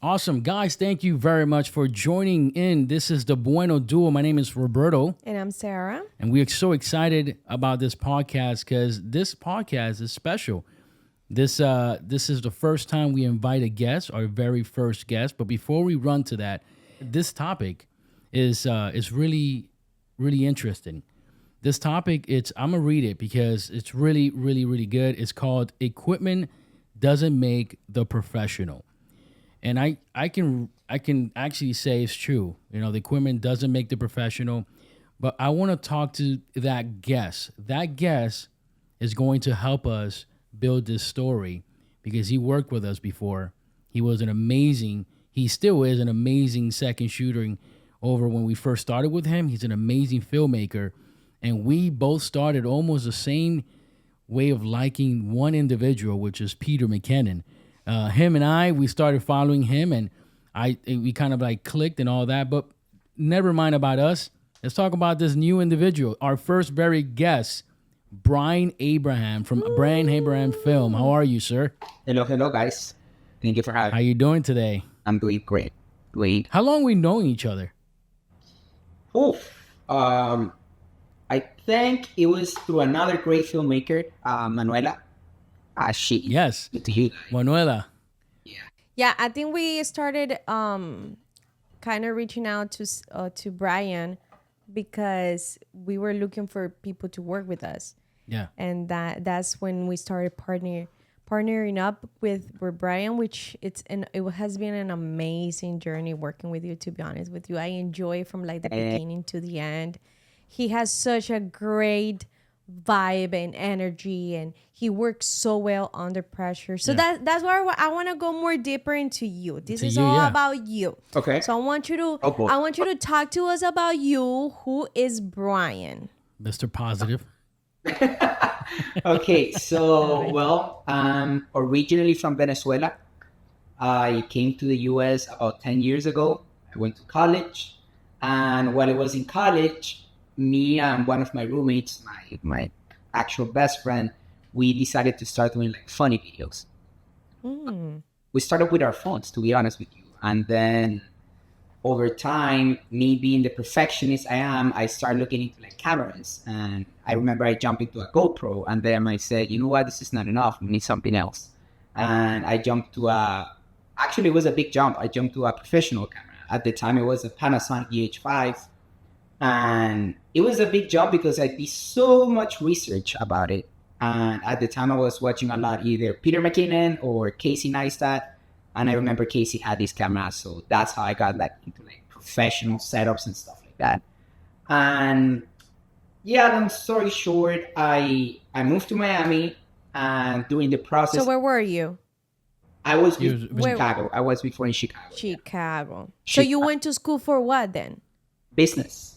Awesome. Guys, thank you very much for joining in. This is the Bueno Duo. My name is Roberto. And I'm Sarah. And we are so excited about this podcast because this podcast is special. This is the first time we invite a guest, our very first guest. But before we run to that, this topic is really, really interesting. This topic, I'm gonna read it because it's really, really, really good. It's called "Equipment Doesn't Make the Professional," and I can actually say it's true. You know, the equipment doesn't make the professional. But I want to talk to that guest. That guest is going to help us build this story because he worked with us before. He still is an amazing second shooter over when we first started with him. He's an amazing filmmaker. And we both started almost the same way of liking one individual, which is Peter McKinnon. Him and we started following him and we kind of like clicked and all that. But never mind about us. Let's talk about this new individual, our first very guest, Brian Abraham from Brian Abraham Film. How are you, sir? Hello, guys. Thank you for having me. How you doing today? I'm doing great. How long we knowing each other? I think it was through another great filmmaker, Manuela. Yes, to you. Manuela. Yeah, I think we started kind of reaching out to Brian because we were looking for people to work with us. Yeah. And that's when we started partnering up with Brian, which it has been an amazing journey working with you, to be honest with you. I enjoy from like the beginning to the end. He has such a great vibe and energy, and he works so well under pressure. So that's why I want to go more deeper into you. This is all about you. Okay. So I want you to talk to us about you. Who is Brian? Mr. Positive. Okay, so I'm originally from Venezuela. I came to the U.S. about 10 years ago. I went to college, and while I was in college, me and one of my roommates, my actual best friend, we decided to start doing like funny videos. We started with our phones, to be honest with you, and then over time, me being the perfectionist I am, I started looking into like cameras, and I remember I jumped into a GoPro, and then I said, you know what, this is not enough. We need something else. And I jumped to actually it was a big jump. I jumped to a professional camera. At the time, it was a Panasonic EP5. And it was a big jump because I did so much research about it. And at the time, I was watching a lot either Peter McKinnon or Casey Neistat. And I remember Casey had these cameras, so that's how I got like into like professional setups and stuff like that. And yeah, long story short, I moved to Miami, and during the process. So where were you? I was in Chicago. I was before in Chicago. Chicago. So you went to school for what then? Business.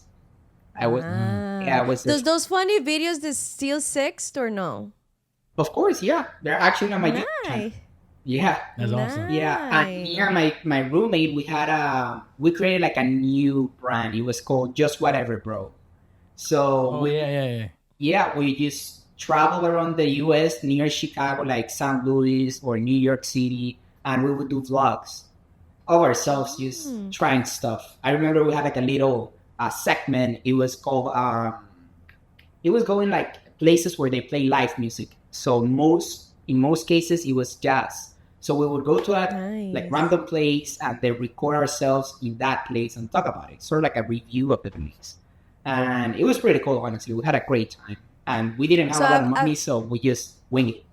I was. Those funny videos that still sexed or no? Of course, yeah. They're actually on my YouTube channel. Yeah. That's awesome. Yeah. And me and my roommate, we created like a new brand. It was called Just Whatever Bro. So we just travel around the US near Chicago, like St. Louis or New York City, and we would do vlogs of ourselves just trying stuff. I remember we had like a little segment. It was called it was going like places where they play live music. So in most cases it was jazz. So we would go to a like random place and they record ourselves in that place and talk about it. Sort of like a review of the place. And it was pretty cool, honestly. We had a great time. And we didn't have a lot of money, so we just wing it.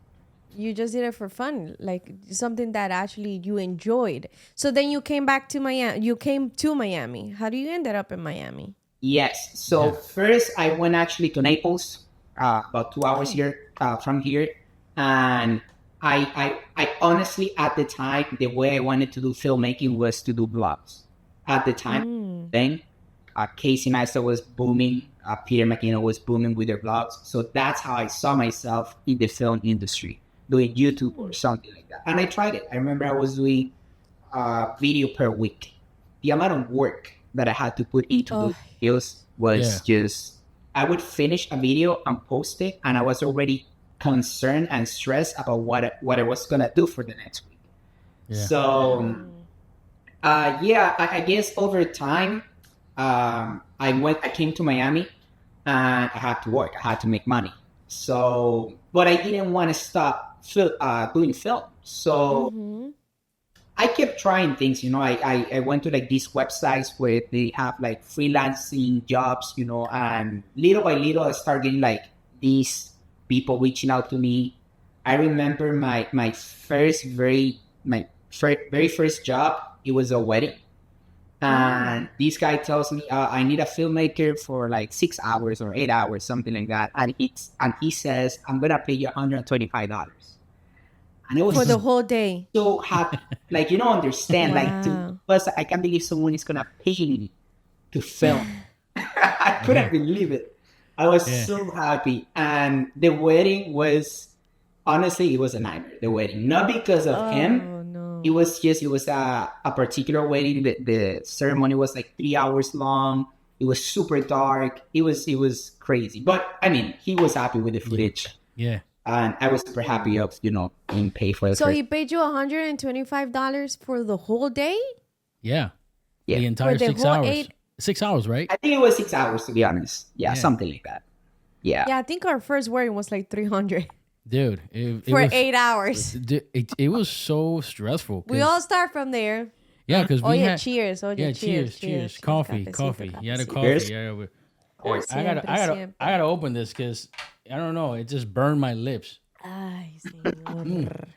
You just did it for fun, like something that actually you enjoyed. So then you came back to Miami. You came to Miami. How do you ended up in Miami? Yes. So first I went actually to Naples, about 2 hours from here. And I honestly, at the time, the way I wanted to do filmmaking was to do vlogs. At the time, then Casey Neistat was booming. Peter McKinnon was booming with their vlogs. So that's how I saw myself in the film industry, doing YouTube or something like that. And I tried it. I remember I was doing a video per week. The amount of work that I had to put into those videos was just, I would finish a video and post it, and I was already concerned and stressed about what I was going to do for the next week. Yeah. So Yeah, I guess over time, I came to Miami, and I had to work. I had to make money. So, but I didn't want to stop doing film. So I kept trying things. I went to like these websites where they have like freelancing jobs. And little by little, I started getting like these people reaching out to me. I remember my very first job. It was a wedding. And this guy tells me, I need a filmmaker for like 6 hours or 8 hours, something like that. And he says, I'm going to pay you $125. And it was For the whole day. so happy. Like, you don't understand. Wow. Plus, I can't believe someone is going to pay me to film. I couldn't believe it. I was so happy. And the wedding was, honestly, it was a nightmare, the wedding. Not because of him. Oh, no. It was a particular wedding. The ceremony was like 3 hours long. It was super dark. It was crazy. But I mean, he was happy with the footage. Yeah. And I was super happy of, being paid for it. So he paid you $125 for the whole day? Yeah. Yeah. The entire For the 6 whole hours. 6 hours, right? I think it was 6 hours, to be honest. Yeah, Yeah. something like that. Yeah. Yeah, I think our first wedding was like 300 Dude, it for was, 8 hours. it was so stressful. We all start from there. Yeah, because Oh, we yeah, had cheers. Oh, yeah, yeah, cheers. Coffee. Cafecito, You had a cafecito. coffee. Yeah. Siempre, siempre. I gotta open this because I don't know. It just burned my lips. Ay, señor.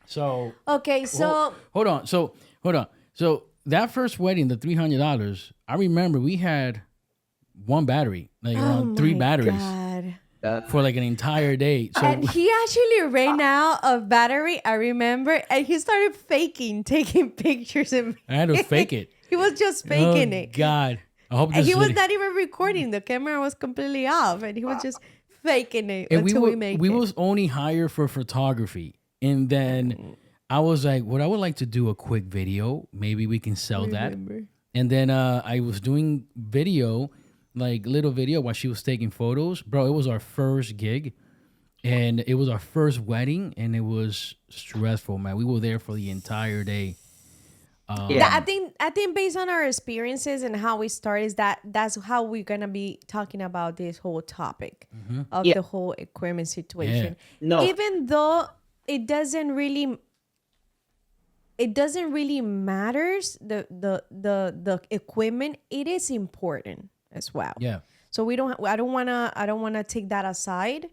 So Okay, so hold on. So that first wedding, the $300. I remember we had one battery, like around 3 batteries God. for like an entire day. So And he actually ran out of battery, I remember, and he started taking pictures of me. I had to fake it. He was just faking it. God, I hope And this he was video- not even recording. The camera was completely off, and he was just faking it And until we made it. was only hired for photography, and then I was like, "What I would like to do a quick video. Maybe we can sell that." And then I was doing video, like little video while she was taking photos. Bro, it was our first gig, and it was our first wedding, and it was stressful, man. We were there for the entire day. Yeah, I think based on our experiences and how we started, that's how we're gonna be talking about this whole topic of the whole equipment situation. No. Even though it doesn't really matters the equipment, it is important as well. Yeah. So I don't wanna take that aside.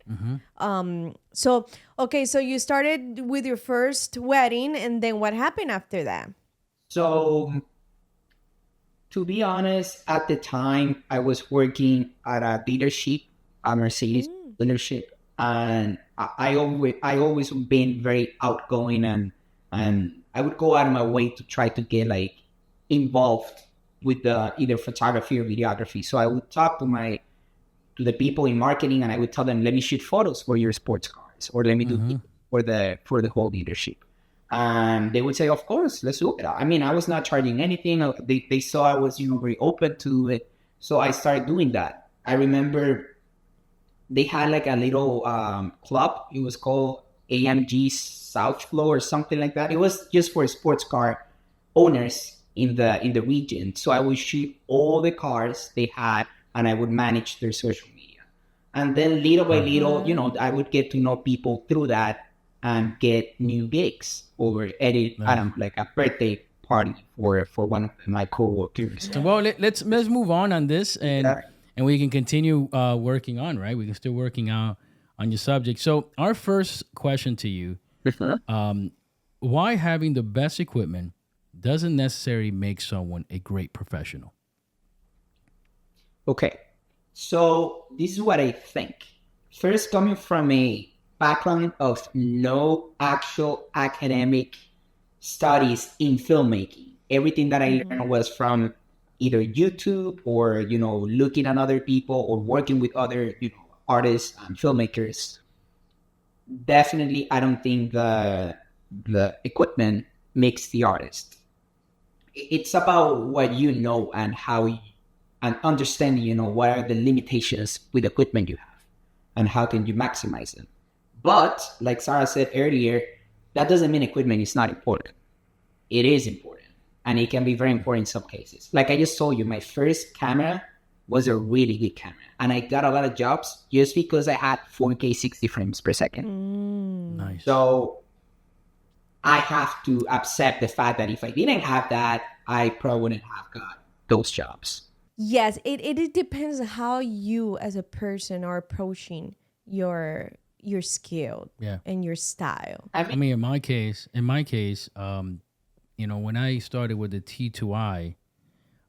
So okay, so you started with your first wedding, and then what happened after that? So, to be honest, at the time, I was working at a dealership, a Mercedes dealership, and I always been very outgoing, and I would go out of my way to try to get like involved with the either photography or videography. So I would talk to the people in marketing, and I would tell them, "Let me shoot photos for your sports cars, or let me do for the whole dealership." And they would say, "Of course, let's do it." I mean, I was not charging anything. They saw I was, very open to it. So I started doing that. I remember they had like a little club. It was called AMG South Flow or something like that. It was just for sports car owners in the region. So I would shoot all the cars they had, and I would manage their social media. And then little by little, I would get to know people through that and get new gigs or edit like a birthday party for one of my coworkers. So, well, let's move on this, and we can continue working on, right? We can still working out on your subject. So our first question to you, why having the best equipment doesn't necessarily make someone a great professional? Okay, so this is what I think. First, coming from a background of no actual academic studies in filmmaking. Everything that I learned was from either YouTube or, looking at other people or working with other, artists and filmmakers. Definitely, I don't think the equipment makes the artist. It's about what you know and and understanding, what are the limitations with the equipment you have and how can you maximize them. But like Sarah said earlier, that doesn't mean equipment is not important. It is important. and it can be very important in some cases. Like I just told you, my first camera was a really good camera, and I got a lot of jobs just because I had 4K 60 frames per second. Nice. So I have to accept the fact that if I didn't have that, I probably wouldn't have got those jobs. Yes, it depends how you as a person are approaching your skill Yeah. and your style. I I mean, mean, in my case, you know, when I started with the T2I,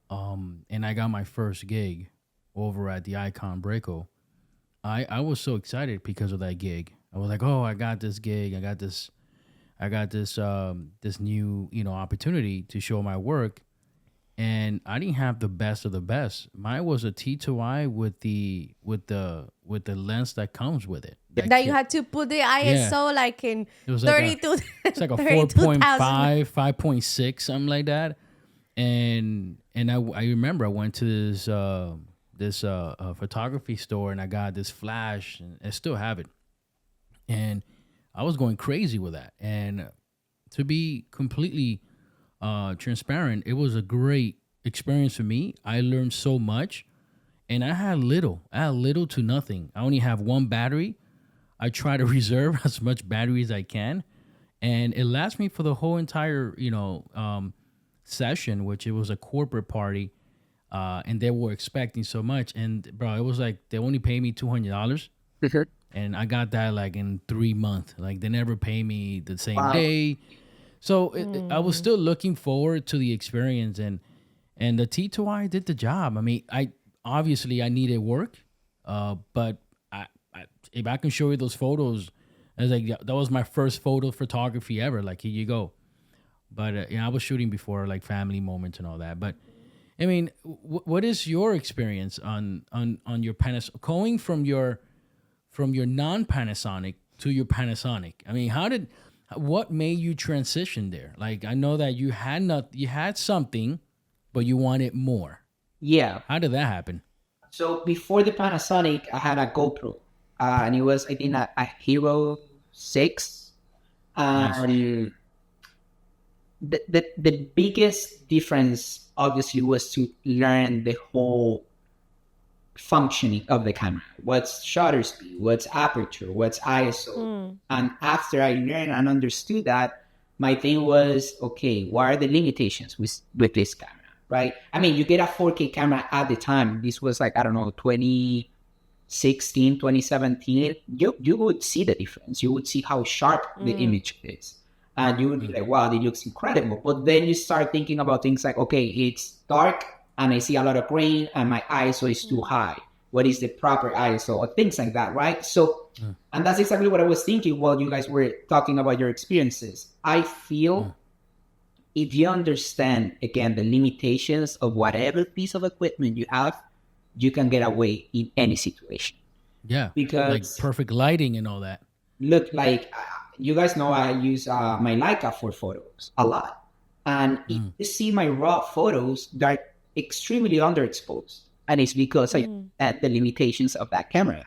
and I got my first gig over at the Icon Breako, I was so excited because of that gig. I was like, oh, I got this gig. I got this this new, you know, opportunity to show my work. And I didn't have the best of the best. Mine was a T2I with the lens that comes with it. That you had to put the ISO like in It was like 32. it's like a 32,000. 4.5, 5.6, something like that. And I remember I went to this photography store and I got this flash, and I still have it. And I was going crazy with that. And to be completely transparent, it was a great experience for me. I learned so much, and I had little to nothing. I only have one battery. I try to reserve as much battery as I can, and it lasts me for the whole entire, you know, session, which it was a corporate party, and they were expecting so much. And bro, it was like they only paid me $200, and I got that like in 3 months. Like they never pay me the same day. So I was still looking forward to the experience, and the T2I did the job. I mean, I needed work, but if I can show you those photos, I was like, yeah, that was my first photo photography ever. Like, here you go. But you know, I was shooting before, like family moments and all that. But I mean, what is your experience on your Panasonic, going from your non-Panasonic to your Panasonic? I mean, what made you transition there? Like, I know that you had something, but you wanted more. yeah. How did that happen? So before the Panasonic, I had a GoPro, and it was, I think, a Hero 6. The biggest difference, obviously, was to learn the whole functioning of the camera. What's shutter speed? What's aperture? What's ISO? And after I learned and understood that, my thing was, okay, what are the limitations with this camera, right? I mean, you get a 4K camera at the time. This was like, I don't know, 2016, 2017. You would see the difference. You would see how sharp the image is. And you would be like, wow, it looks incredible. But then you start thinking about things like, okay, it's dark and I see a lot of grain and my ISO is too high. What is the proper ISO? Or things like that, right? So, and that's exactly what I was thinking while you guys were talking about your experiences. I feel if you understand, again, the limitations of whatever piece of equipment you have, you can get away in any situation. Yeah, Because like perfect lighting and all that. look, like you guys know, I use my Leica for photos a lot. And if you see my raw photos, they're extremely underexposed. And it's because I at the limitations of that camera.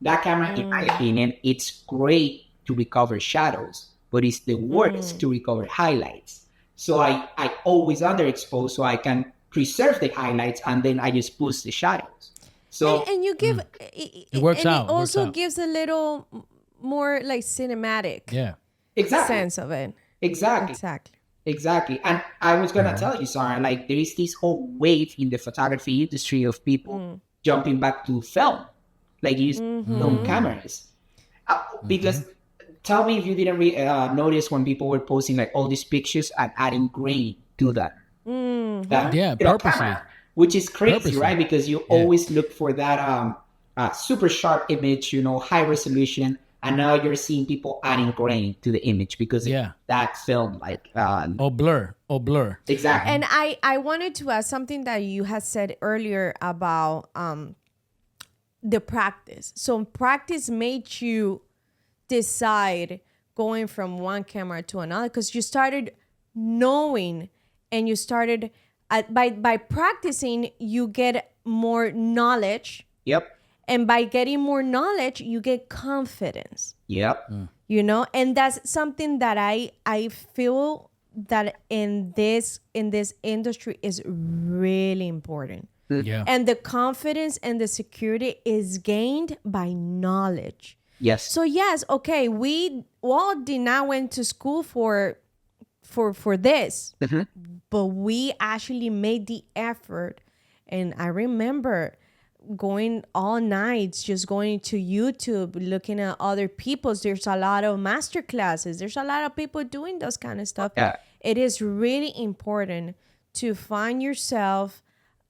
That camera, in my opinion, it's great to recover shadows, but it's the worst to recover highlights. So I always underexpose so I can preserve the highlights, and then I just boost the shadows. So And you give It works out. It also works out. gives a little more like cinematic Yeah. exactly, sense of it. exactly. Exactly. And I was going to tell you, Sarah, like there is this whole wave in the photography industry of people jumping back to film, like use film cameras. Because tell me if you didn't notice when people were posting like all these pictures and adding grain to that. That Yeah, you know, purposely. camera, which is crazy, Purposely. right? Because you always look for that super sharp image, you know, high resolution. And now you're seeing people adding grain to the image because of that film, like Oh, blur. exactly. And I wanted to ask something that you had said earlier about the practice. So practice made you decide going from one camera to another because you started knowing, and you started by practicing, you get more knowledge. Yep. And by getting more knowledge, you get confidence. Yep. You know, and that's something that I feel that in this industry is really important. Yeah. And the confidence and the security is gained by knowledge. Yes. So yes, okay, we all did not went to school for this, but we actually made the effort. And I remember going all nights, just going to YouTube, looking at other people's. There's a lot of master classes. There's a lot of people doing those kind of stuff. Yeah. It is really important to find yourself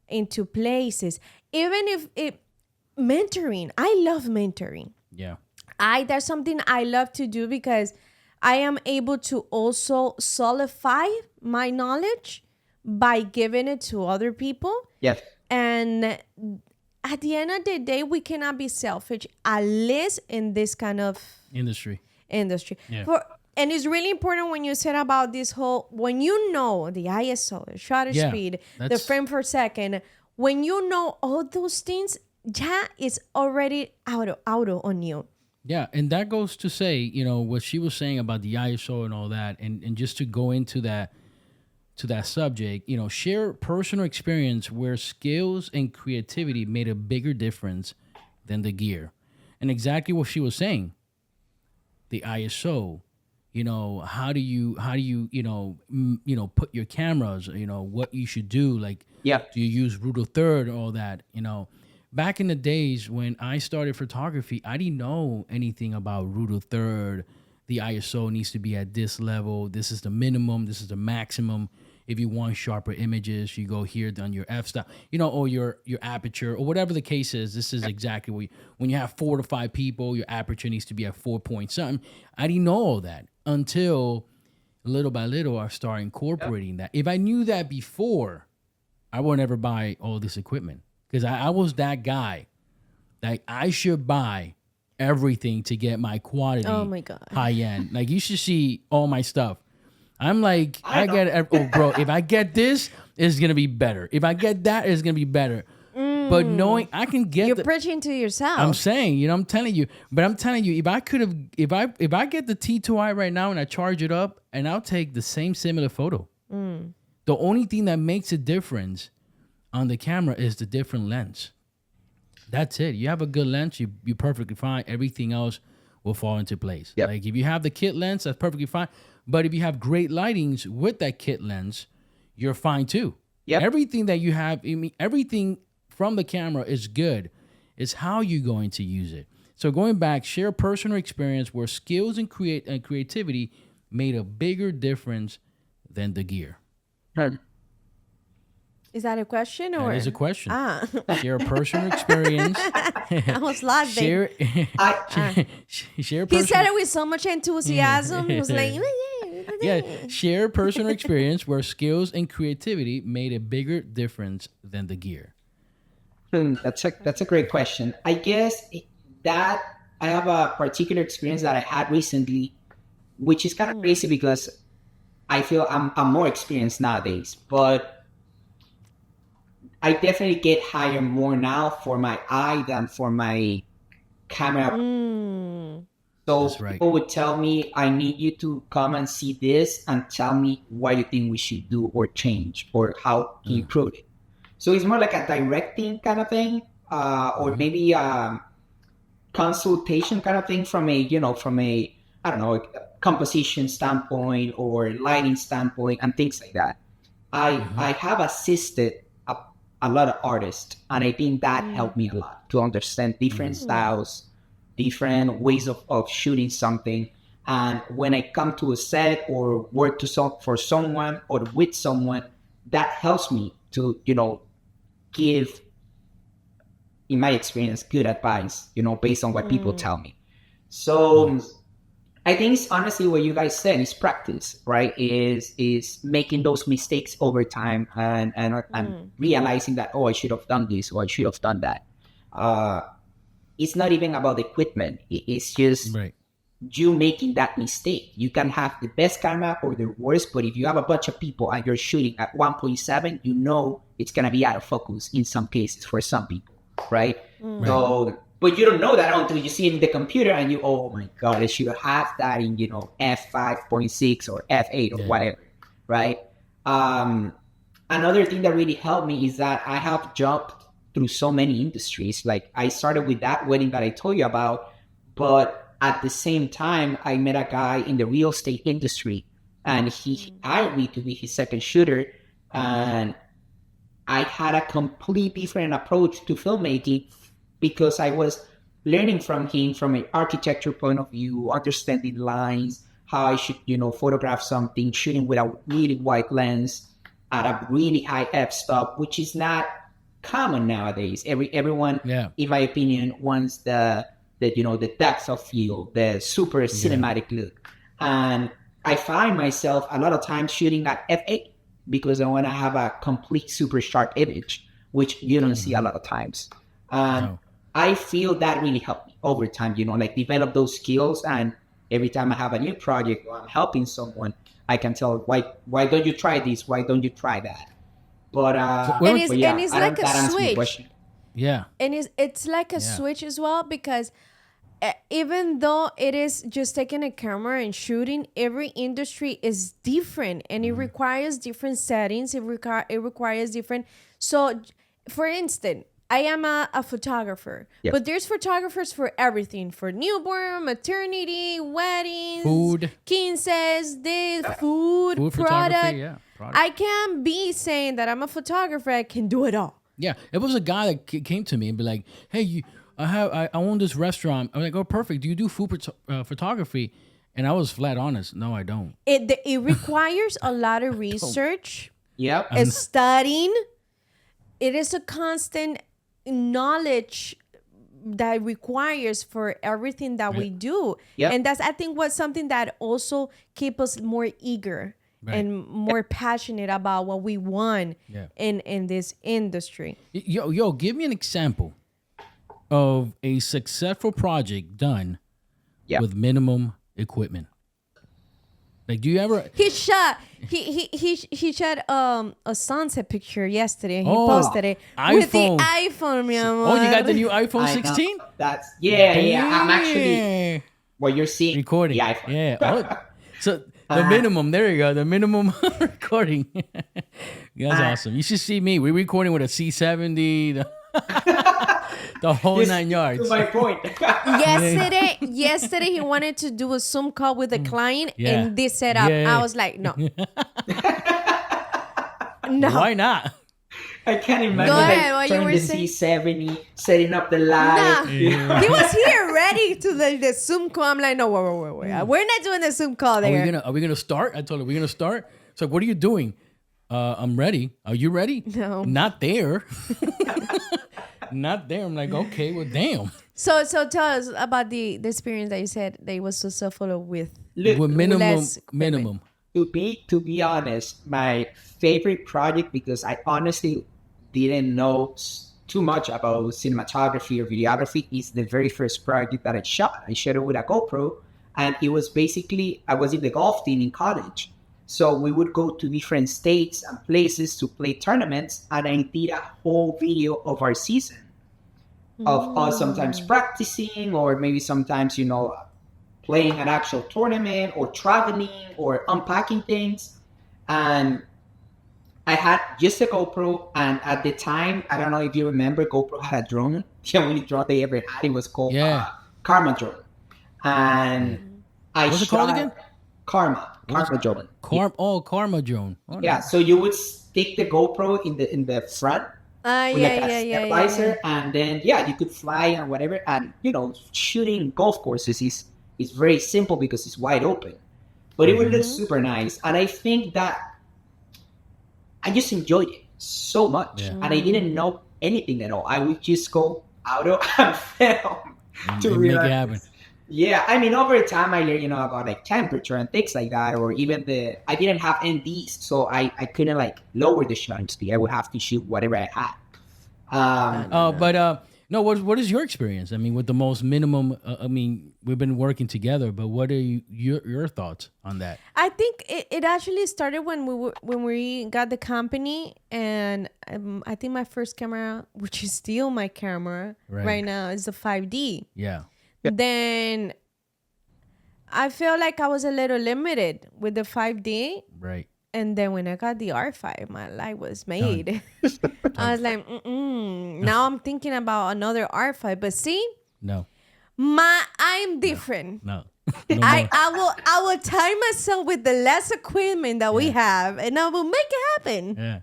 into places, even if mentoring. I love mentoring. Yeah. That's something I love to do because I am able to also solidify my knowledge by giving it to other people. Yes. And at the end of the day, we cannot be selfish, at least in this kind of Industry. Yeah. And it's really important when you said about this whole, when you know the ISO, the shutter speed, the frame per second, when you know all those things, yeah, it's already auto on you. Yeah, and that goes to say, you know, what she was saying about the ISO and all that, and just to go into that subject, you know, share personal experience where skills and creativity made a bigger difference than the gear. And exactly what she was saying, the ISO, you know, how do you put your cameras, you know, what you should do, like, Yeah. do you use root of third, all that, you know. Back in the days when I started photography, I didn't know anything about root of third. The ISO needs to be at this level. This is the minimum. This is the maximum. If you want sharper images, you go here on your f-stop, you know, or your aperture, or whatever the case is. This is exactly what when you have 4 to 5 people, your aperture needs to be at 4 point something. I didn't know all that until little by little I started incorporating that. If I knew that before, I would never buy all this equipment. Because I was that guy that I should buy everything to get my quality Oh my God. high end. Like, you should see all my stuff. I'm like, bro, if I get this, it's going to be better. If I get that, it's going to be better. But knowing I can get You're preaching to yourself. I'm saying, you know, I'm telling you. But I'm telling you, if I get the T2i right now and I charge it up, and I'll take the same similar photo. The only thing that makes a difference on the camera is the different lens. That's it. You have a good lens, you're perfectly fine. Everything else will fall into place. Yep. Like, if you have the kit lens, that's perfectly fine. But if you have great lightings with that kit lens, you're fine too. Yep. Everything that you have, I mean, everything from the camera is good. It's how you're going to use it. So going back, share personal experience where skills and creativity made a bigger difference than the gear. Is that a question or? That is a question. Ah, Share a personal experience. I was lost. Share He personal. said it with so much enthusiasm. He was like, Yeah, share personal experience where skills and creativity made a bigger difference than the gear. That's a great question. I guess that I have a particular experience that I had recently, which is kind of crazy because I feel I'm more experienced nowadays, but I definitely get hired more now for my eye than for my camera. So That's right. people would tell me, I need you to come and see this and tell me what you think we should do or change or how to improve it. So it's more like a directing kind of thing, or maybe a consultation kind of thing from a I don't know, composition standpoint or lighting standpoint and things like that. I have assisted a lot of artists, and I think that helped me a lot to understand different styles, different ways of shooting something. And when I come to a set or work for someone or with someone, that helps me to, give, in my experience, good advice, based on what people tell me. So I think it's honestly what you guys said is practice, right? Is making those mistakes over time and realizing that, I should have done this or I should have done that. It's not even about equipment. It's just you making that mistake. You can have the best camera or the worst, but if you have a bunch of people and you're shooting at 1.7, it's going to be out of focus in some cases for some people, right? So, but you don't know that until you see it in the computer and oh my God, I should have that in, f5.6 or f8 or whatever. right? Another thing that really helped me is that I have jumped through so many industries. Like I started with that wedding that I told you about, but at the same time, I met a guy in the real estate industry, and he hired me to be his second shooter, and I had a complete different approach to filmmaking because I was learning from him from an architecture point of view, understanding lines, how I should, photograph something, shooting with a really wide lens at a really high f-stop, which is not common nowadays. Everyone, in my opinion, wants the depth of field, the super cinematic look. And I find myself a lot of times shooting at f8 because I want to have a complete super sharp image, which you don't see a lot of times. I feel that really helped me over time, like develop those skills. And every time I have a new project or I'm helping someone, I can tell why don't you try this? Why don't you try that? But and it's like a switch. Yeah. And it's like a switch as well, because even though it is just taking a camera and shooting, every industry is different, and it requires different settings. It requires different. So, for instance, I am a photographer, but there's photographers for everything: for newborn, maternity, weddings, food, quinces, food product. Yeah, I can't be saying that I'm a photographer. I can do it all. Yeah, it was a guy that came to me and be like, "Hey, I own this restaurant." I'm like, "Oh, perfect. Do you do food photography?" And I was flat honest. No, I don't. It requires a lot of research. Yep. Studying. It is a constant knowledge that requires for everything that we do. And that's, I think, what's something that also keep us more eager and more passionate about what we want in this industry. Yo, give me an example of a successful project done with minimum equipment. Like, do you ever? He shot a sunset picture yesterday. He posted it with the iPhone, mi amor. Oh, you got the new iPhone 16? That's I'm actually what you're seeing recording the iPhone. Yeah. Oh, so the minimum. There you go. The minimum recording. That's awesome. You should see me. We're recording with a C70. The whole 9 yards. To my point. Yesterday he wanted to do a Zoom call with a client in this setup. I was like, no. No. Why not? I can't imagine. Go ahead, what you turning were the saying? C70, setting up the light. Nah. He was here ready to the Zoom call. I'm like, no, wait. We're not doing the Zoom call there. Are we gonna start? I told her, we're gonna start. So what are you doing? I'm ready. Are you ready? No. Not there. Not there. I'm like, okay, well, damn. So tell us about the experience that you said that it was successful with minimum. To be honest, my favorite project, because I honestly didn't know too much about cinematography or videography, is the very first project that I shot. I shot it with a GoPro, and it was basically, I was in the golf team in college. So we would go to different states and places to play tournaments, and I did a whole video of our season of us sometimes practicing, or maybe sometimes, playing an actual tournament or traveling or unpacking things. And I had just a GoPro, and at the time, I don't know if you remember, GoPro had a drone. The only drone they ever had, it was called Karma drone. And What's it called again? Karma drone. Karma drone. Oh, yeah, so you would stick the GoPro in the front with a stabilizer, and then you could fly and whatever. And shooting golf courses is very simple because it's wide open, but it would look super nice. And I think that I just enjoyed it so much, and I didn't know anything at all. I would just go out and film to make it happen. Yeah, I mean, over time I learned, about like temperature and things like that, or even I didn't have NDs, so I couldn't like lower the shutter speed. I would have to shoot whatever I had. What is your experience? I mean, with the most minimum, we've been working together, but what are your thoughts on that? I think it actually started when we got the company, and I think my first camera, which is still my camera right now, is the 5D. Yeah. Then I feel like I was a little limited with the 5D. Right. And then when I got the R5, my life was made. I was like, now I'm thinking about another R5. But see, No. I'm different. No. No more. I will tie myself with the less equipment that we have, and I will make it happen. Yeah.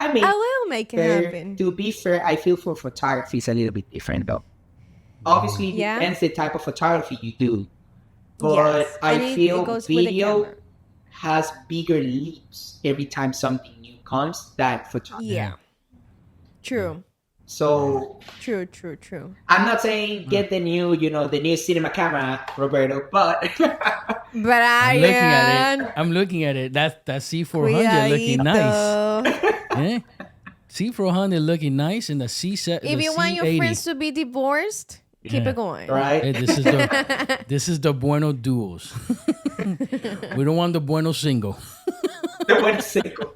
I mean, I will make it happen. to be fair, I feel for photography is a little bit different though. Obviously, it Yeah. depends the type of photography you do. But Yes, I and it feel goes with the video camera. has bigger leaps every time something new comes than photography. Yeah. True. So True. I'm not saying get the new cinema camera, Roberto, but But I'm looking at it. That C400 looking nice. Yeah. C400 looking nice, and the C7. If you want your C80. friends to be divorced, keep Yeah. it going. right? Hey, this is the Bueno duos. We don't want the Bueno single. The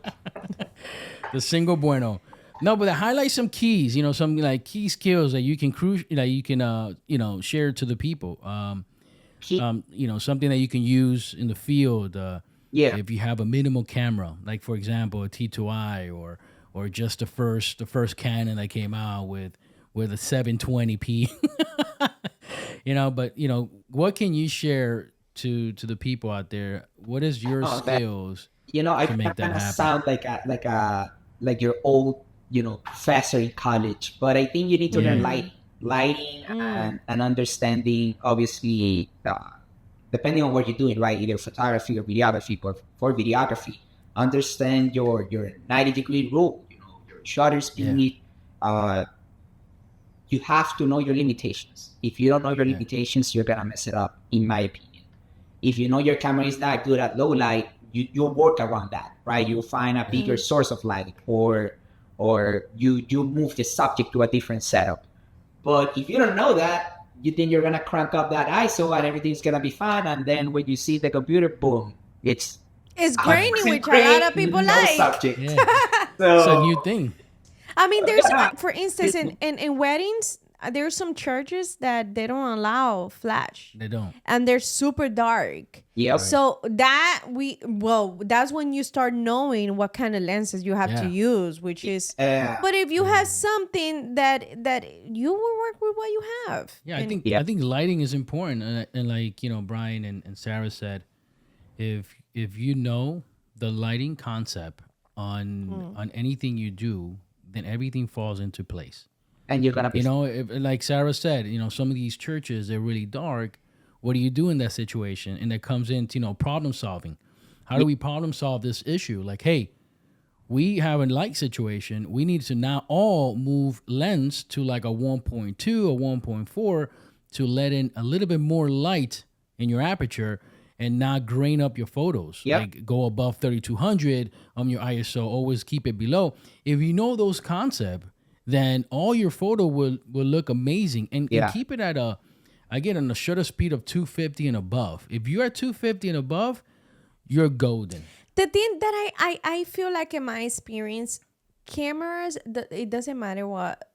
single Bueno. No, but highlight some keys. Some like key skills that you can share to the people. Something that you can use in the field. Yeah. If you have a minimal camera, like for example a T2i or just the first Canon that came out with a 720p. But what can you share to the people out there? What is your skills? I to make that kind of happen? sound like your old, professor in college, but I think you need to learn lighting and understanding, obviously, depending on what you're doing, right? Either photography or videography, but for videography, understand your 90-degree rule, your shutter speed. You have to know your limitations. If you don't know your limitations, you're gonna mess it up, in my opinion. If you know your camera is not good at low light, you'll work around that, right? You'll find a bigger source of light, or you move the subject to a different setup. But if you don't know that, you think you're gonna crank up that ISO and everything's gonna be fine, and then when you see the computer, boom, it's grainy, 100% which a lot of people no like. subject. Yeah. So It's a new thing. I mean, there's, for instance, in weddings, there's some churches that they don't allow flash. They don't. And they're super dark. Yep. So that's when you start knowing what kind of lenses you have to use, which is. But if you have something that you will work with what you have. Yeah, I think lighting is important, and like Brian and Sarah said, if you know the lighting concept on anything you do, then everything falls into place. And you're gonna be like Sarah said, some of these churches, they're really dark. What do you do in that situation? And that comes into problem solving. How do we problem solve this issue? Like, hey, we have a light situation. We need to now all move lens to like a 1.2 or 1.4 to let in a little bit more light in your aperture and not grain up your photos. Yep. Like go above 3200 on your ISO, always keep it below. If you know those concepts, then all your photo will look amazing. And keep it at on a shutter speed of 250 and above. If you're at 250 and above, you're golden. The thing that I feel like in my experience, cameras, it doesn't matter what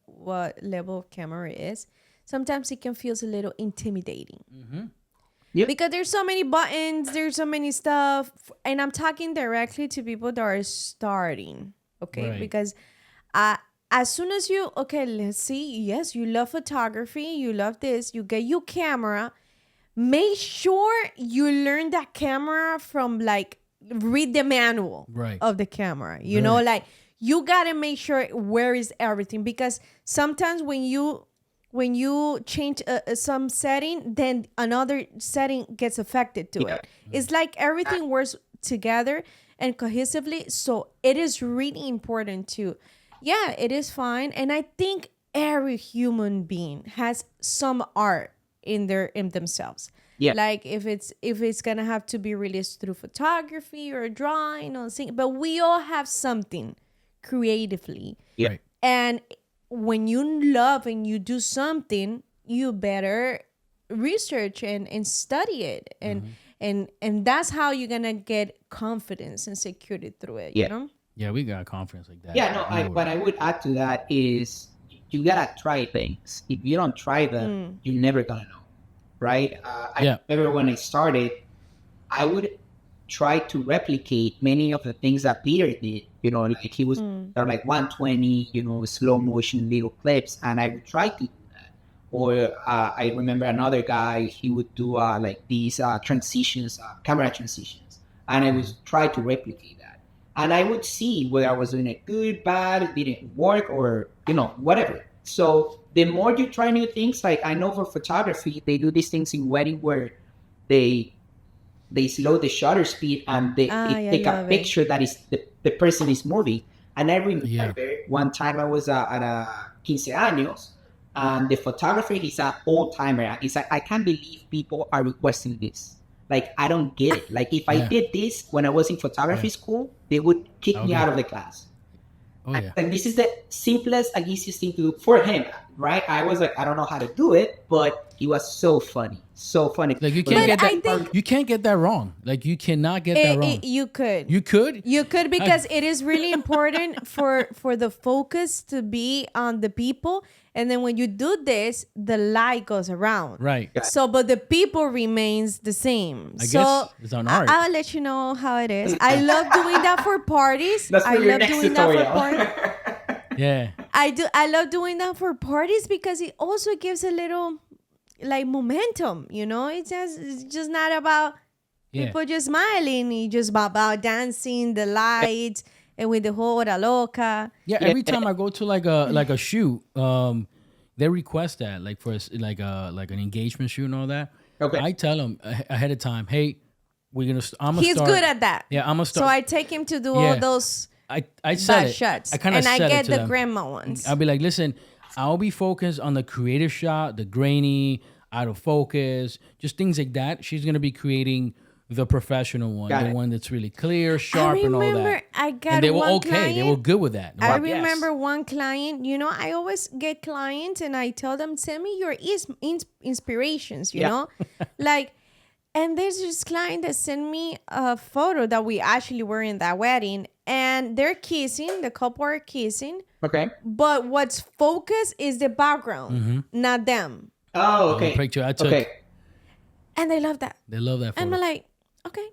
level of camera it is. Sometimes it can feel a little intimidating. Mm-hmm. Yep. Because there's so many buttons, there's so many stuff. And I'm talking directly to people that are starting, okay? Right. Because as soon as let's see, yes, you love photography, you love this, you get your camera, make sure you learn that camera from read the manual of the camera. You know, you gotta make sure where is everything, because sometimes when you change some setting, then another setting gets affected to it. It's like everything works together and cohesively. So it is really important to, it is fine. And I think every human being has some art in themselves. Yeah. Like if it's gonna have to be released through photography or drawing or singing, but we all have something creatively. Yeah. Right. And when you love and you do something, you better research and study it. And that's how you're gonna get confidence and security through it. You know? Yeah, we got confidence like that. Yeah, no, what I would add to that is you gotta try things. If you don't try them, you're never gonna know. Right? I remember when I started, I would try to replicate many of the things that Peter did. You know, like he was they're like 120, you know, slow motion little clips, and I would try to do that. Or I remember another guy, he would do like these transitions, camera transitions, and I would try to replicate that. And I would see whether I was doing it good, bad, it didn't work, or, you know, whatever. So the more you try new things, like I know for photography, they do these things in wedding where they slow the shutter speed and they take a picture that is the person is moving. And I remember one time I was at a 15 años, and the photographer, he's an old timer. He's like, I can't believe people are requesting this. Like, I don't get it. Like, if I did this when I was in photography school, they would kick me out of the class. Oh, yeah. And this is the simplest and easiest thing to do for him, right? I was like, I don't know how to do it, but it was so funny. So funny. Like, you can't get that. You can't get that wrong. Like, you cannot get that wrong. You could. You could. You could, because it is really important for the focus to be on the people, and then when you do this, the light goes around. Right. So, but the people remains the same. I guess it's on art. I'll let you know how it is. I love doing that for parties. That's for your next tutorial. Yeah. I love doing that for parties because it also gives a little like momentum, you know. It's just not about people just smiling. It's just about dancing, the lights, and with the whole hora loca. Yeah, every time I go to like a shoot, they request that, like for like an engagement shoot and all that. Okay. I tell them ahead of time, hey, He's good at that. Yeah, I'm gonna start. So I take him to do all those I said bad it. shots, I kind of and I get the them. grandma ones. I'll be like, listen, I'll be focused on the creative shot, the grainy, out of focus, just things like that. She's gonna be creating the professional one, the one that's really clear, sharp, and all that. I got and they were one okay. client, They were good with that. I remember one client. You know, I always get clients, and I tell them, send me your inspirations. You know, like. And there's this client that sent me a photo that we actually were in that wedding, and they're kissing. The couple are kissing. Okay. But what's focused is the background, not them. Oh, okay. The picture I took. Okay. And they love that. They love that photo. And I'm like, okay.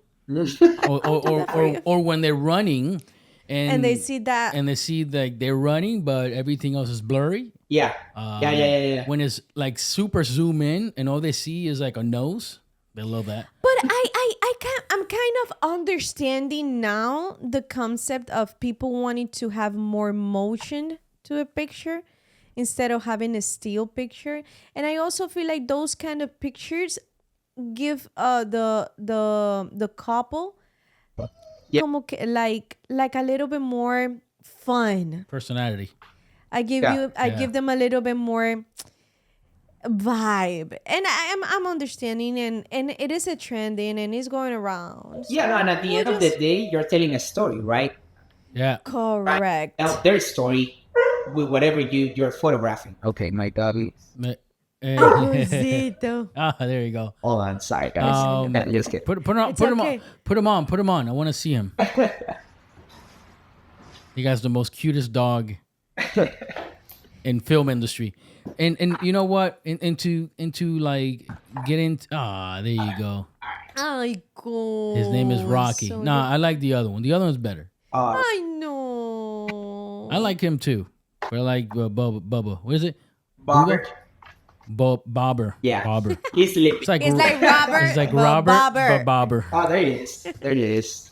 or when they're running, and they see that, and they see like they're running, but everything else is blurry. Yeah. Yeah. When it's like super zoom in, and all they see is like a nose. They love that. But I'm kind of understanding now the concept of people wanting to have more motion to a picture instead of having a still picture. And I also feel like those kind of pictures give the couple como que, like a little bit more fun. Personality. I give them a little bit more vibe, and I'm understanding, and it is a trending, and it's going around. So no, and at the end of the day, you're telling a story, right? Yeah. Correct. Right? Now, their story with whatever you're photographing. Okay, my dog is... Cosito. There you go. Hold on, sorry guys. Just kidding. Put him on. I want to see him. You guys, the most cutest dog in film industry. And you know what? Into like getting there you go. Ay, cool. His name is Rocky. So I like the other one. The other one's better. I know. I like him too. But I like Bubba. What is it? Bobber. Bobber. Yeah. Bobber. He's sleeping. It's like Robert. It's like Robert, but Bobber. Oh, there he is. There he is.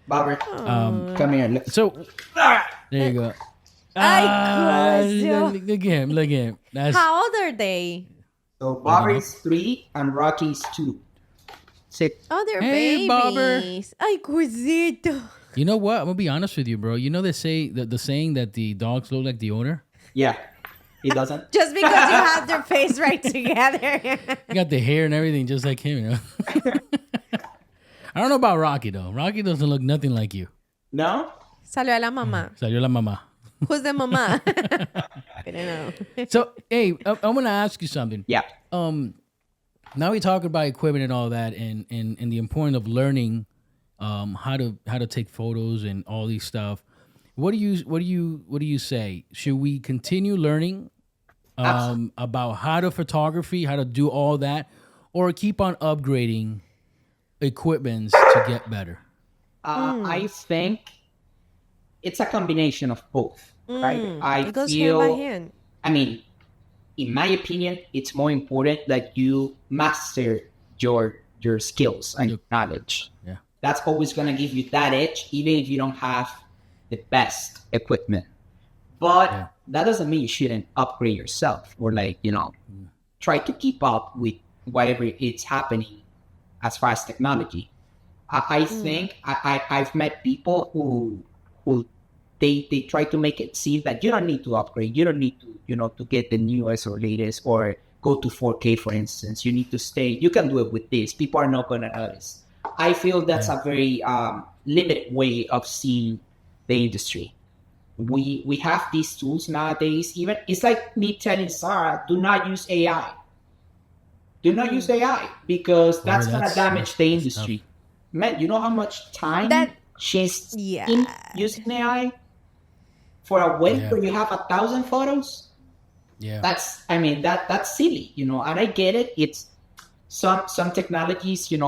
Bobber. Come here. Look. So there you go. Look at him. How old are they? So Bobber is 3 and Rocky is 2. 6. Oh, they're Hey, babies. Bobber. Ay, cosito. You know what? I'm gonna be honest with you, bro. You know they say the saying that the dogs look like the owner. Yeah, he doesn't. Just because you have their face right together. You got the hair and everything just like him, you know. I don't know about Rocky though. Rocky doesn't look nothing like you. No. Salió a la mamá. Salió la mamá. Who's the mamá? I don't know. So, hey, I'm gonna ask you something. Yeah. Now we talk about equipment and all that, and the importance of learning, how to take photos and all these stuff. What do you say? Should we continue learning about how to photography, how to do all that, or keep on upgrading equipments to get better? I think it's a combination of both, right? I It goes hand by feel, hand. I mean, in my opinion, it's more important that you master your skills and your knowledge. Yeah. That's always going to give you that edge, even if you don't have the best equipment. But that doesn't mean you shouldn't upgrade yourself or try to keep up with whatever it's happening as far as technology. I think I've met people who they try to make it seem that you don't need to upgrade. You don't need to, to get the newest or latest or go to 4K, for instance. You need to stay. You can do it with this. People are not going to notice. I feel that's a very limited way of seeing the industry. We have these tools nowadays. Even it's like me telling Sarah, do not use AI. Do not use AI because that's going to damage the industry. Man, you know how much time she's in using AI for a wedding where you have 1,000 photos? Yeah. That's silly, and I get it. It's some technologies, they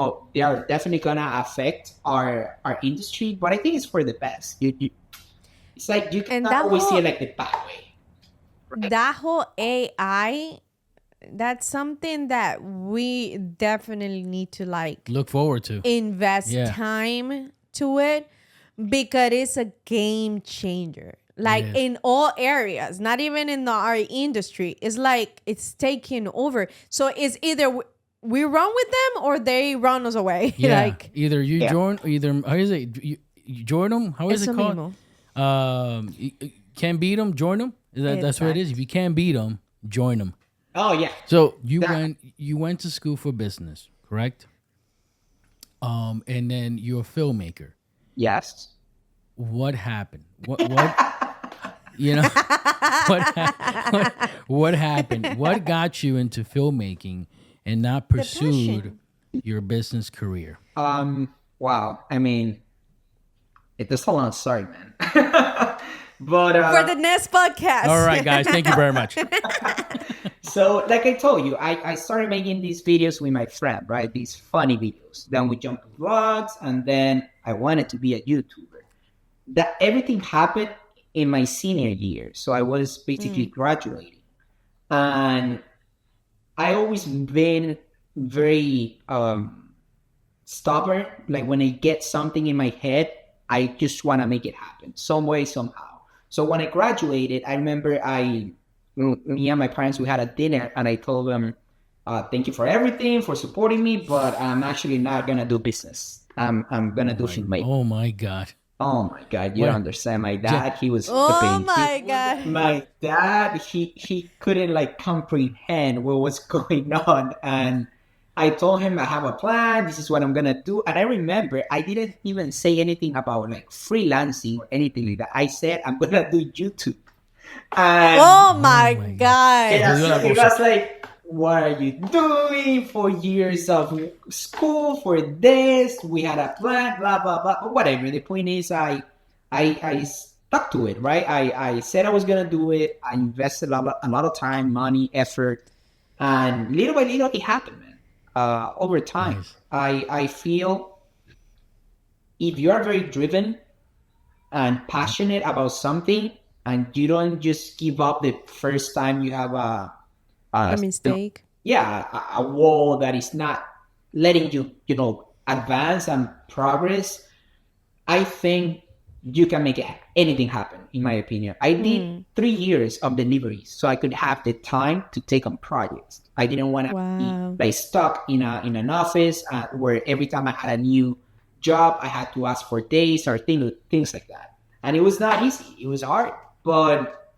are definitely gonna affect our industry, but I think it's for the best. It's like you can always see it like the bad way. Right? That whole AI, that's something that we definitely need to look forward to. Invest time to it because it's a game changer. In all areas, not even in our industry. It's like it's taking over. So it's either we run with them or they run us away. Yeah. Either you join, how is it? You join them? How is it called? You can't beat them, join them. That's what it is. If you can't beat them, join them. Oh yeah. So you went to school for business, correct? And then you're a filmmaker. Yes. What happened? What what happened? What got you into filmmaking and not pursued your business career? Wow. I mean, it's a long story, man. But for the next podcast. All right, guys. Thank you very much. So, like I told you, I started making these videos with my friend, right? These funny videos. Then we jumped to vlogs, and then I wanted to be a YouTuber. That everything happened in my senior year. So I was basically graduating. And I always been very stubborn. Like when I get something in my head, I just want to make it happen some way, somehow. So when I graduated, I remember me and my parents, we had a dinner and I told them, thank you for everything, for supporting me, but I'm actually not going to do business. I'm going to do filmmaking. Oh my God. Oh my God, you don't understand. My dad, he was God. My dad, he couldn't comprehend what was going on. And I told him I have a plan. This is what I'm going to do. And I remember I didn't even say anything about freelancing or anything like that. I said, I'm going to do YouTube. And oh my God. It was like, what are you doing? 4 years of school for this? We had a plan, blah, blah, blah. But whatever. The point is, I stuck to it, right? I said I was going to do it. I invested a lot of time, money, effort. And little by little, it happened, man. Over time. Nice. I feel if you are very driven and passionate about something, and you don't just give up the first time you have a mistake. A wall that is not letting you, advance and progress. I think you can make anything happen, in my opinion. I did 3 years of deliveries so I could have the time to take on projects. I didn't want to be stuck in an office where every time I had a new job, I had to ask for days or things like that. And it was not easy. It was hard, but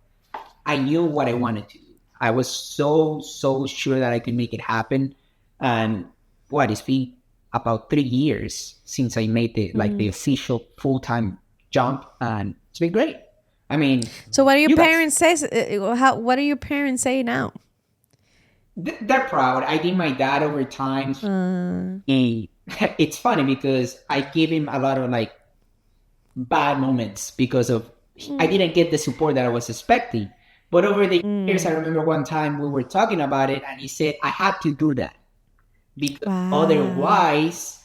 I knew what I wanted to do. I was so sure that I could make it happen. And it's been about 3 years since I made the official full-time jump, and it's been great. I mean, so what do your parents say? What do your parents say now? They're proud. I think my dad over time, it's funny because I gave him a lot of bad moments because of I didn't get the support that I was expecting. But over the years, I remember one time we were talking about it, and he said I had to do that because otherwise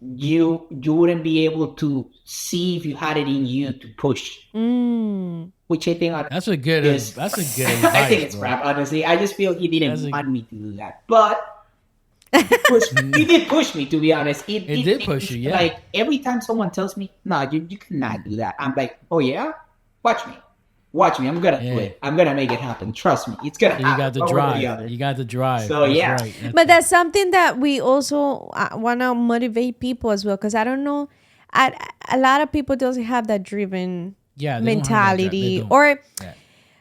you wouldn't be able to see if you had it in you to push. Which I think That's a good advice, I think it's bro. crap, honestly. I just feel he didn't That's want me to do that. But he did push me, to be honest. It did push you, yeah. Like every time someone tells me, no, you cannot do that. I'm like, oh yeah? Watch me. I'm gonna do it. I'm gonna make it happen. Trust me. It's gonna happen. You got the drive. You got the drive. So, that's yeah. right. But that's something that we also want to motivate people as well, because I don't know, a lot of people doesn't have that driven they don't have that drive. mentality, They don't. or Yeah.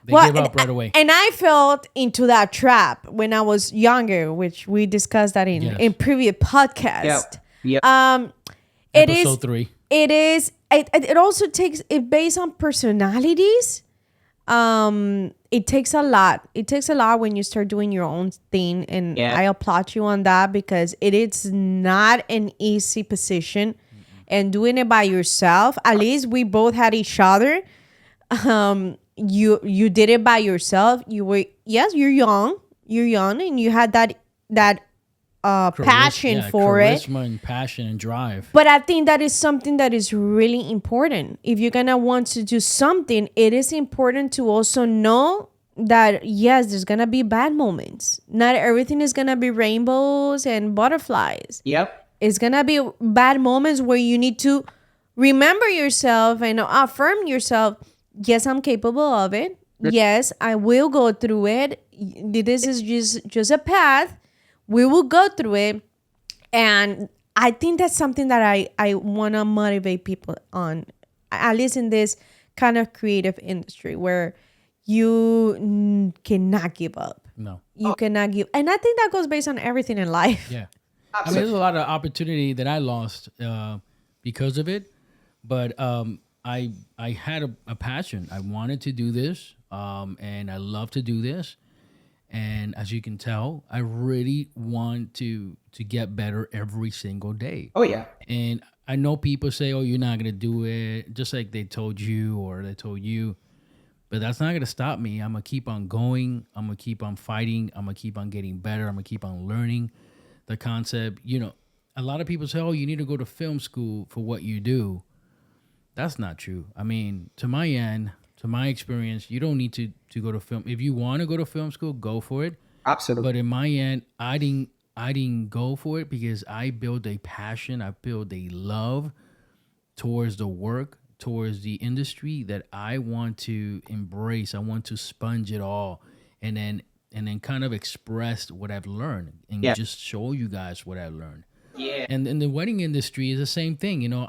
They give up right away. And I felt into that trap when I was younger, which we discussed that in previous podcast. Yep. It Episode is 3. It is. It also takes it based on personalities. It takes a lot. It takes a lot when you start doing your own thing, and I applaud you on that, because it is not an easy position, and doing it by yourself. At least we both had each other. You did it by yourself. You're young, and you had that passion for it. Charisma and passion and drive. But I think that is something that is really important. If you're gonna want to do something, it is important to also know that yes, there's gonna be bad moments. Not everything is gonna be rainbows and butterflies. Yep. It's gonna be bad moments where you need to remember yourself and affirm yourself. Yes, I'm capable of it. Yes, I will go through it. This is just a path. We will go through it. And I think that's something that I want to motivate people on, at least in this kind of creative industry where you cannot give up. No. You cannot give. And I think that goes based on everything in life. Yeah. I mean, there's a lot of opportunity that I lost because of it. But I had a passion. I wanted to do this, and I love to do this. And as you can tell, I really want to get better every single day. Oh, yeah. And I know people say, oh, you're not going to do it, just like they told you or they told you. But that's not going to stop me. I'm going to keep on going. I'm going to keep on fighting. I'm going to keep on getting better. I'm going to keep on learning the concept. You know, a lot of people say, oh, you need to go to film school for what you do. That's not true. I mean, to my end, to my experience, you don't need to go to film. If you want to go to film school, go for it. Absolutely. But in my end, I didn't go for it because I built a passion. I built a love towards the work, towards the industry that I want to embrace. I want to sponge it all, and then kind of express what I've learned and just show you guys what I learned. Yeah. And in the wedding industry is the same thing. You know,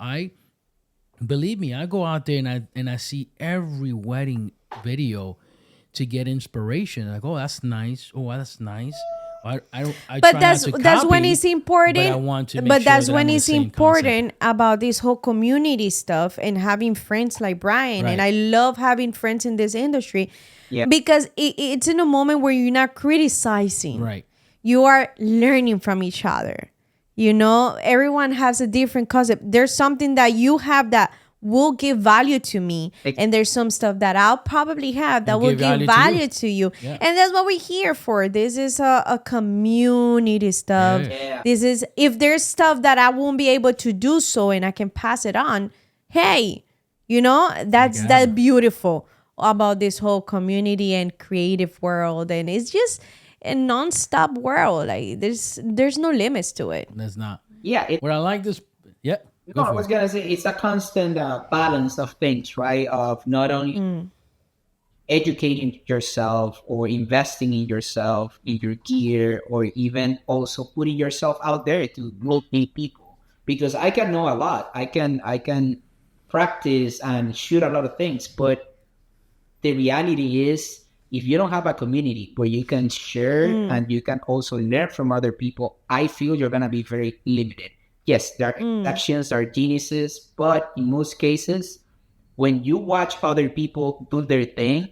believe me, I go out there and I see every wedding video to get inspiration. Like, oh, that's nice. Oh, that's nice. I But try that's not to that's copy, when it's important. But I want to make but sure that's that when I'm the it's same important concept. about this whole community stuff and having friends like Brian. Right. And I love having friends in this industry Yeah. because it's in a moment where you're not criticizing. Right. You are learning from each other. You know, everyone has a different concept. There's something that you have that will give value to me, and there's some stuff that I'll probably have that will give value to you. Yeah. And that's what we're here for. This is a community stuff. Yeah. This is, if there's stuff that I won't be able to do so and I can pass it on, hey, you know, that's beautiful about this whole community and creative world. And it's just a non-stop world. Like there's no limits to it. That's not. Yeah. What I like this. Yeah. No, I was going to say it's a constant balance of things, right? Of not only educating yourself or investing in yourself, in your gear, or even also putting yourself out there to meet people. Because I can know a lot. I can practice and shoot a lot of things. But the reality is, if you don't have a community where you can share and you can also learn from other people, I feel you're going to be very limited. Yes, there are exceptions, there are geniuses, but in most cases, when you watch other people do their thing,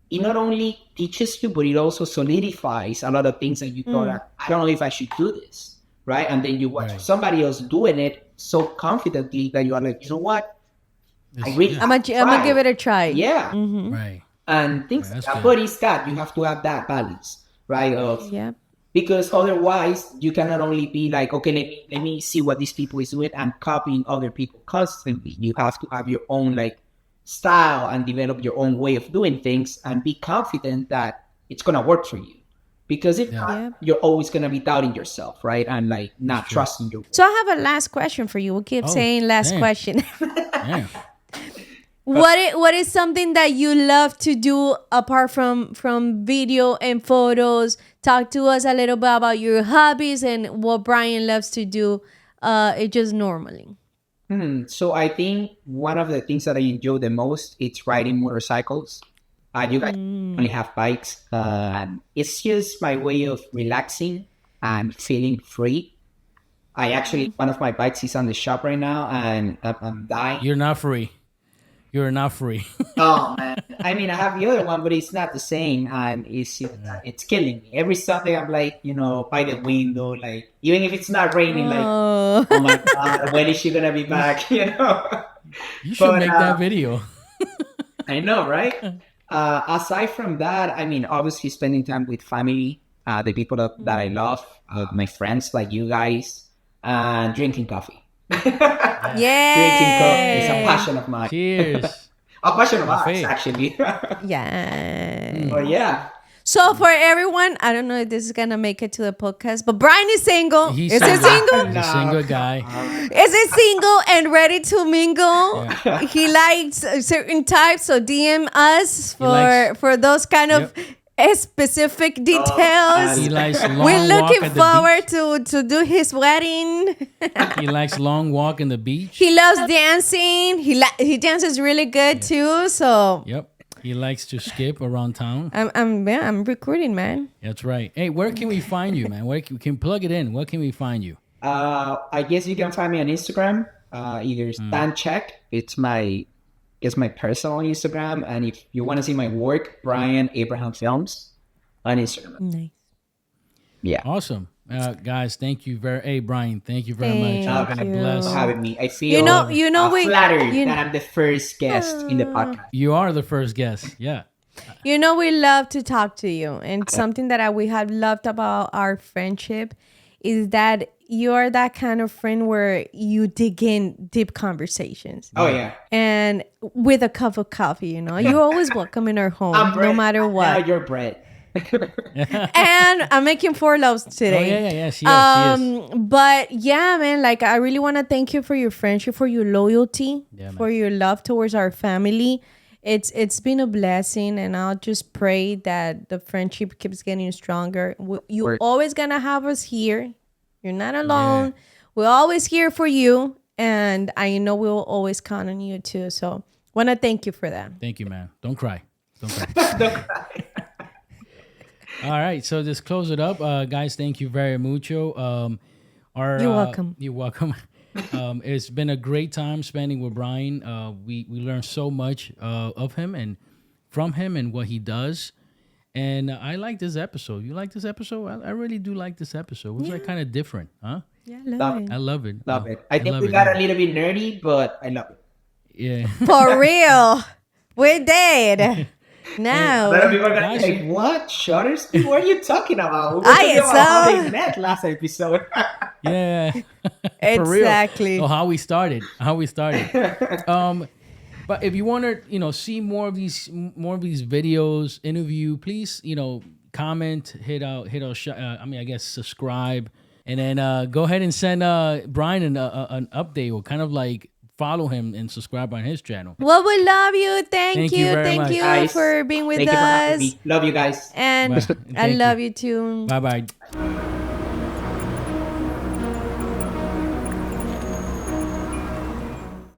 it not only teaches you, but it also solidifies a lot of things that you thought, I don't know if I should do this, right? And then you watch somebody else doing it so confidently that you are like, you know what? I'm gonna give it a try. Yeah. Right. And things, but it's that you have to have that balance, right? Of Because otherwise you cannot only be like, okay, let me see what these people is doing and copying other people constantly. You have to have your own like style and develop your own way of doing things and be confident that it's gonna work for you. Because if not, Yeah. you're always gonna be doubting yourself, right? And like not trusting you. So I have a last question for you. We keep saying last damn. question. Yeah. What is something that you love to do apart from video and photos? Talk to us a little bit about your hobbies and what Brian loves to do. It just normally. So I think one of the things that I enjoy the most is riding motorcycles. You guys only have bikes. It's just my way of relaxing and feeling free. I actually, one of my bikes is on the shop right now, and I'm dying. You're not free. You're not free. Oh man! I mean, I have the other one, but it's not the same, and it's killing me. Every Sunday, I'm like, by the window, like even if it's not raining, like, oh my god, when is she gonna be back? You should make that video. I know, right? Aside from that, I mean, obviously spending time with family, the people that I love, my friends like you guys, and drinking coffee. Yeah. Drinking coffee is a passion of mine. Cheers. A passion of Coffee. ours, actually. Yeah. But yeah. So for everyone, I don't know if this is gonna make it to the podcast, but Brian is single. He's Is he single? He's a single guy. Is he single and ready to mingle? He likes certain types, so DM us for those kind of specific details. He likes long We're walk looking at the forward to do his wedding. beach. He likes long walk in the beach. He loves dancing. He dances really good too. So Yep. He likes to skip around town. I'm recruiting, man. That's right. Hey, where can we find you, man? Where can plug it in? Where can we find you? I guess you can find me on Instagram. Either Stancheck, it's my personal Instagram, and if you want to see my work, Brian Abraham Films on Instagram. Nice. Yeah. Awesome. Guys, thank you hey, Brian, thank you very much. Thank God you. bless. For having me. I feel You know, flattered that I'm the first guest in the podcast. You are the first guest. Yeah. we love to talk to you, and something that we have loved about our friendship is that you are that kind of friend where you dig in deep conversations. Oh yeah. And with a cup of coffee, you're always welcome in our home, no matter Now what. you're bread. And I'm making 4 loaves today. Oh, yeah. She is. But yeah, man, like I really want to thank you for your friendship, for your loyalty, for your love towards our family. It's been a blessing, and I'll just pray that the friendship keeps getting stronger. You're always gonna have us here. You're not alone. Yeah. We're always here for you, and I know we'll always count on you too. So want to thank you for that. Thank you, man. Don't cry. Don't cry. All right, so just close it up, guys. Thank you very mucho. You're welcome. You're welcome. It's been a great time spending with Brian. We learned so much of him and from him and what he does. And I like this episode. You like this episode? I really do like this episode. It was like kind of different, huh? Yeah, love it. I love it. Love it. I think we got a little bit nerdy, but I love it. Yeah. For real. We did. No. A lot of people are gonna be like, "What shutters? What are you talking about?" We were I talking about how saw- they met last episode. Yeah. For Exactly. real. So how we started. But if you want to, see more of these videos, interview, please, comment, hit out, I guess subscribe, and then go ahead and send Brian an update or kind of like follow him and subscribe on his channel. Well, we love you. Thank you. very Thank much. you Guys, for being with Thank you for having us. me. Love you guys. And Bye. I Thank love you too. Bye bye.